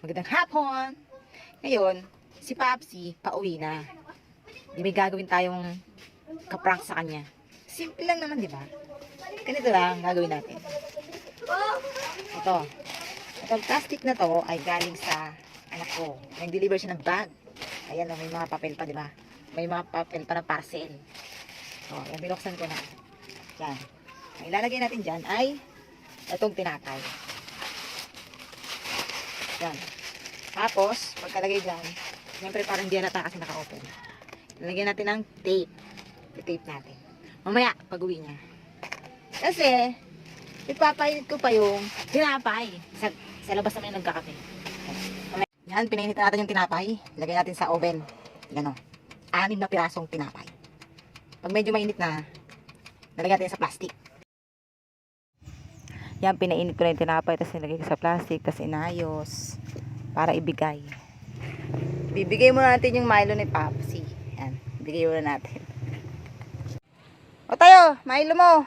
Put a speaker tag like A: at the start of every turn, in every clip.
A: Magandang hapon! Ngayon, si Papsi, pauwi na. Di may gagawin tayong kaprank sa kanya. Simple lang naman, di ba? Ganito lang gagawin natin. Ito. Itong plastic na to ay galing sa anak ko. Nag-deliver siya ng bag. Ayan, may mga papel pa, di ba? May mga papel pa na parcel. O, yan, binuksan ko na. Yan. Ang ilalagay natin dyan ay itong tinapay. Yan. Tapos, pagkalagay dyan, siyempre parang di halata kasi naka-open. Lalagyan natin ng tape. I-tape natin. Mamaya, pag-uwi niya. Kasi, ipapayit ko pa yung tinapay. Sa labas naman yung nagkakape. Yan, pinainit natin yung tinapay. Lagay natin sa oven. Yan o. 6 na pirasong tinapay. Pag medyo mainit na, lalagyan natin sa plastic. Yan, pinainit ko na yung tinapay, tapos nilagay ko sa plastic, tapos inayos, para ibigay. Bibigay muna natin yung Milo ni Papsi. Yan, bigay muna natin. O tayo, Milo mo.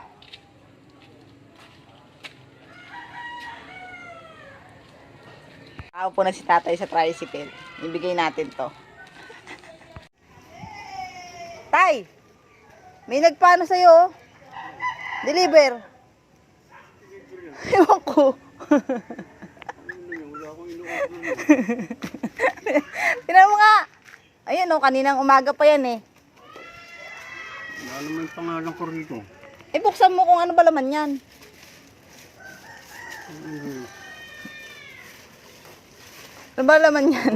A: Ako po na si tatay sa tricycle. Ibigay natin to. Tay! May nagpaano sa'yo, oh. Deliver. Ewan ko. Tingnan mo nga. Ayan o, kaninang umaga pa yan eh.
B: Ano may pangalan ko rito?
A: Eh, buksan mo kung ano ba laman yan. Ano ba laman yan?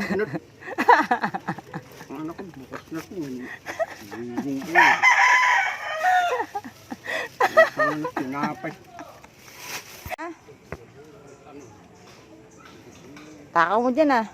B: Ang anak ko, bukas na po. Tinapay.
A: Takaw mo dyan ah.